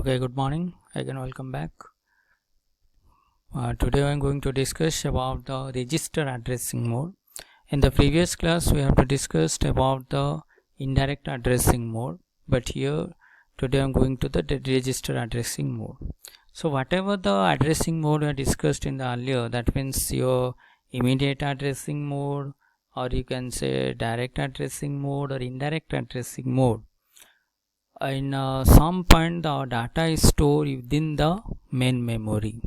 Okay, good morning. Again, welcome back. Today I am going to discuss about the register addressing mode. In the previous class, we have discussed about the indirect addressing mode, but here today I am going to the register addressing mode. So whatever the addressing mode we discussed in the earlier, that means your immediate addressing mode, or you can say direct addressing mode or indirect addressing mode. In some point the data is stored within the main memory,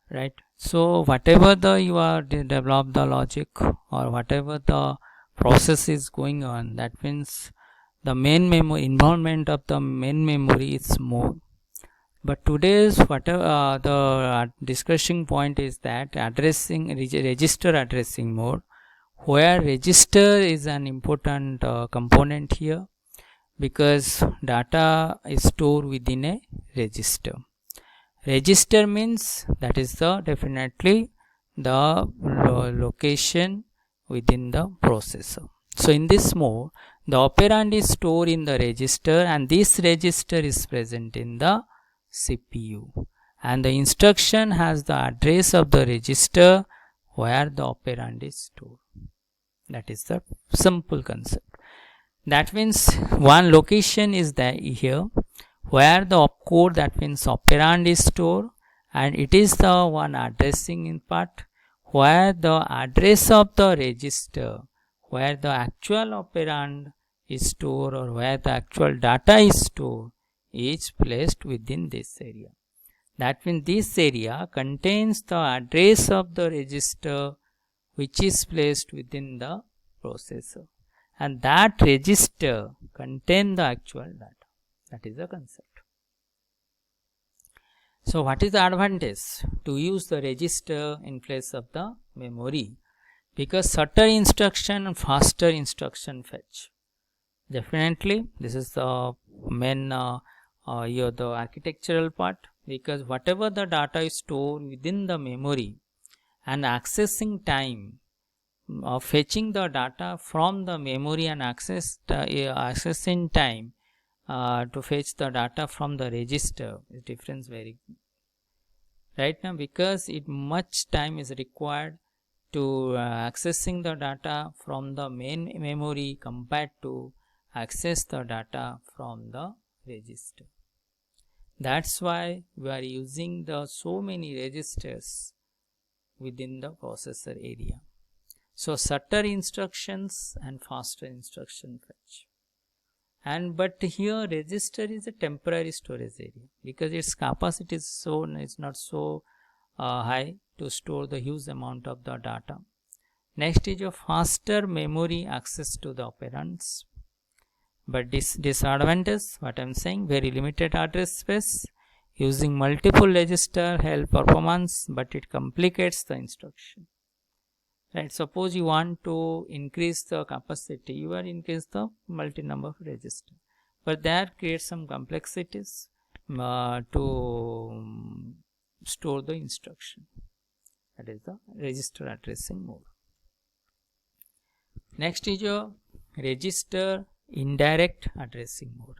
right? So whatever the you are develop the logic or whatever the process is going on, that means the main memory involvement of the main memory is more. But today's whatever the discussion point is that addressing register addressing mode, where register is an important component here, because data is stored within a register. Register means that is the definitely the location within the processor. So in this mode, the operand is stored in the register and this register is present in the CPU, and the instruction has the address of the register where the operand is stored. That is the simple concept. That means one location is there here where the opcode, that means operand, is stored, and it is the one addressing in part where the address of the register where the actual operand is stored or where the actual data is stored is placed within this area. That means this area contains the address of the register which is placed within the processor, and that register contains the actual data. That is the concept. So what is the advantage to use the register in place of the memory? Because shorter instruction and faster instruction fetch. Definitely this is the main the architectural part, because whatever the data is stored within the memory and accessing time of fetching the data from the memory and accessing time to fetch the data from the register is difference very right now, because it much time is required to accessing the data from the main memory compared to access the data from the register. That's why we are using the so many registers within the processor area. So shorter instructions and faster instruction fetch. And but here register is a temporary storage area because its capacity is not so high to store the huge amount of the data. Next is a faster memory access to the operands. But this disadvantage, what I am saying, very limited address space. Using multiple register help performance, but it complicates the instruction. Right, suppose you want to increase the capacity, you are increase the multi number of register, but that creates some complexities to store the instruction. That is the register addressing mode. Next is your register indirect addressing mode.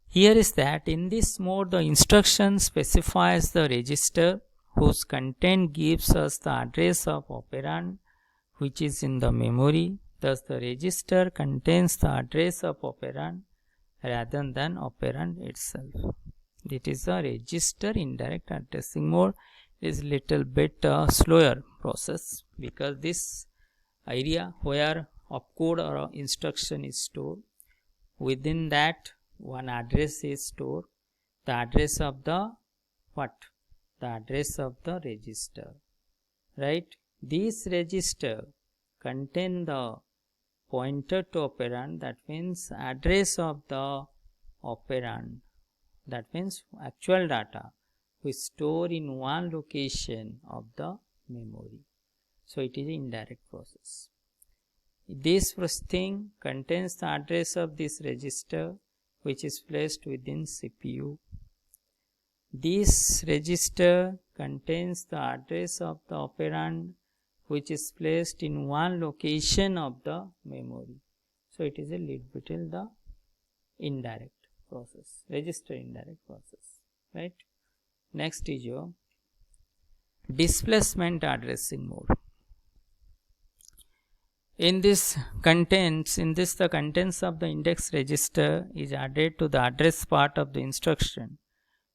Here is that in this mode the instruction specifies the register whose content gives us the address of operand which is in the memory. Thus the register contains the address of operand rather than operand itself. It is a register indirect addressing mode. It is little bit slower process, because this area where opcode or instruction is stored, within that one address is stored, the address of the what? The address of the register, right? This register contain the pointer to operand, that means address of the operand, that means actual data we store in one location of the memory. So it is an indirect process. This thing contains the address of this register which is placed within CPU. This register contains the address of the operand which is placed in one location of the memory. So it is a little bit the indirect process, register indirect process, right? Next is your displacement addressing mode. In this the contents of the index register is added to the address part of the instruction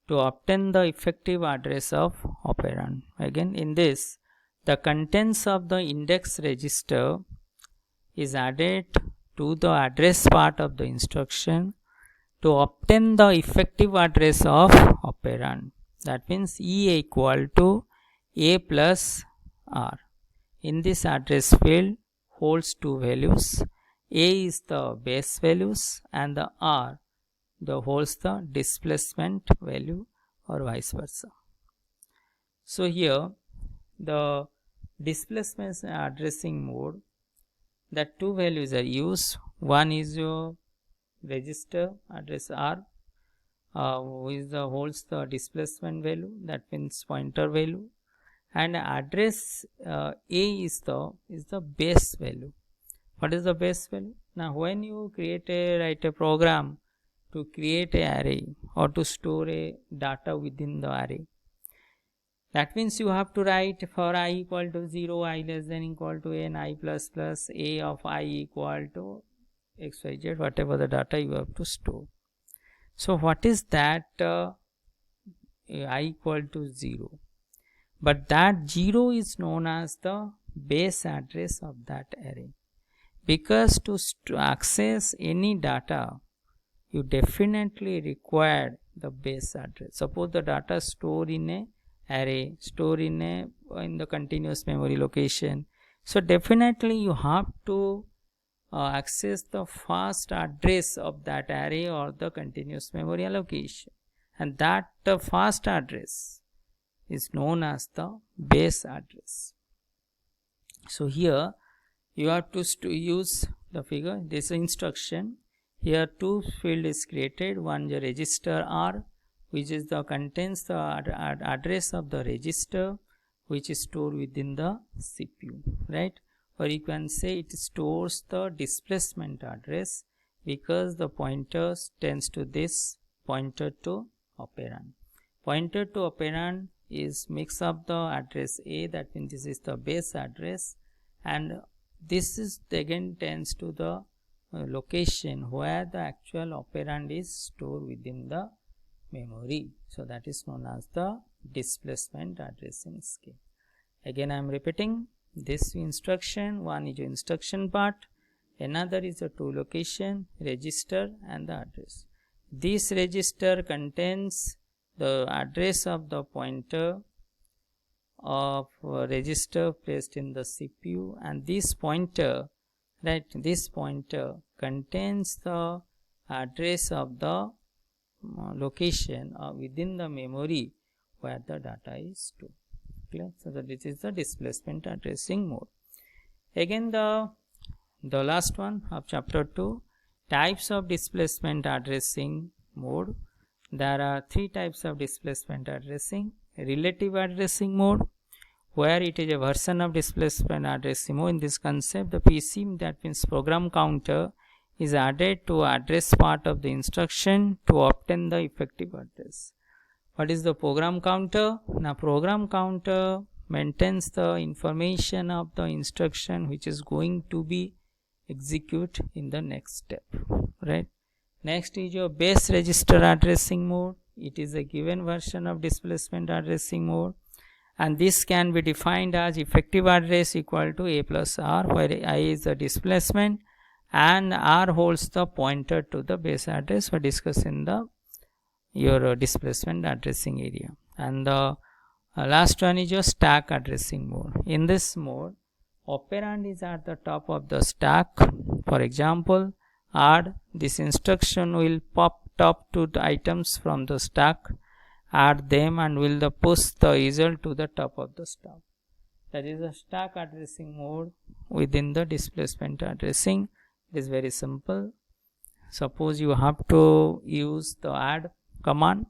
to obtain the effective address of operand. Again, in this, the contents of the index register is added to the address part of the instruction to obtain the effective address of operand. That means E equal to A plus R. In this address field holds two values. A is the base values and the R holds the displacement value, or vice versa. So here the displacement addressing mode, that two values are used. One is your register address R, which holds the displacement value, that means pointer value, and address A is the base value. What is the base value? Now when you write a program to create an array or to store a data within the array, that means you have to write for I equal to 0, I less than equal to n, I plus plus, A of I equal to xyz, whatever the data you have to store. So what is that I equal to 0? But that 0 is known as the base address of that array, because to access any data you definitely require the base address. Suppose the data stored in a array, stored in the continuous memory location, so definitely you have to access the first address of that array or the continuous memory allocation, and that first address is known as the base address. So here you have to use the figure, this instruction. Here two field is created, one the register R, which is the contains the address of the register which is stored within the CPU, right? Or you can say it stores the displacement address, because the pointer tends to this pointer to operand. Pointer to operand is mix up the address A, that means this is the base address, and this is again tends to the location where the actual operand is stored within the memory. So that is known as the displacement addressing scheme. Again I am repeating this instruction. One is the instruction part, another is the two location, register and the address. This register contains the address of the pointer of register placed in the CPU, and this pointer, right, this pointer contains the address of the location within the memory where the data is stored. Clear? So that this is the displacement addressing mode. Again the last one of chapter 2, types of displacement addressing mode. There are three types of displacement addressing. Relative addressing mode, where it is a version of displacement addressing mode. In this concept, the PC, that means program counter, is added to address part of the instruction to obtain the effective address. What is the program counter? Now program counter maintains the information of the instruction which is going to be executed in the next step, right? Next is your base register addressing mode. It is a given version of displacement addressing mode, and this can be defined as effective address equal to A plus R, where I is the displacement and R holds the pointer to the base address. We discuss in the your displacement addressing area. And the last one is your stack addressing mode. In this mode, operand is at the top of the stack. For example, add, this instruction will pop top 2 items from the stack, add them, and will push the result to the top of the stack. That is a stack addressing mode within the displacement addressing. It is very simple. Suppose you have to use the add command.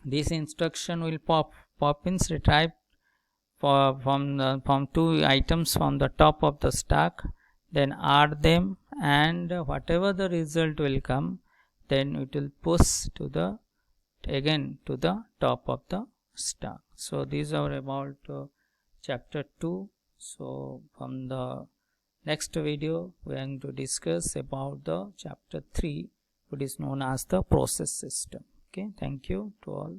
This instruction will pop ins retrieve from 2 items from the top of the stack, then add them, and whatever the result will come, then it will push to the again to the top of the stack. So these are about chapter 2. So from the next video we are going to discuss about the chapter 3, which is known as the process system. Okay, thank you to all.